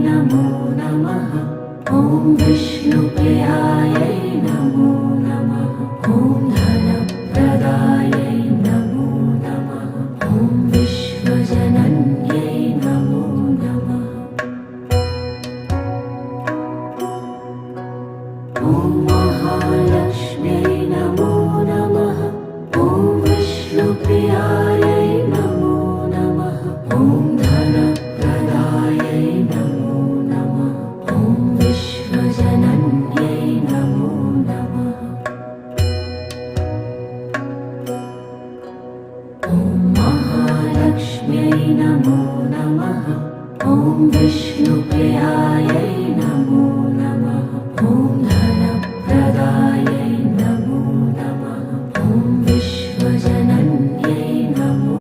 नमो नमः। ॐ विष्णुप्रियायै नमो नमः। ॐ धनप्रदायै नमो नमः। ॐ विश्वजनन्यै नमो नमः। ॐ महालक्ष्म्यै नमो नमः। ॐ विष्णुप्रियायै नमो नमः। ॐ धनप्रदायै नमो नमः। ॐ विश्वजनन्यै नमो नमः। ॐ महालक्ष्म्यै नमो नमः। ॐ विष्णुप्रियायै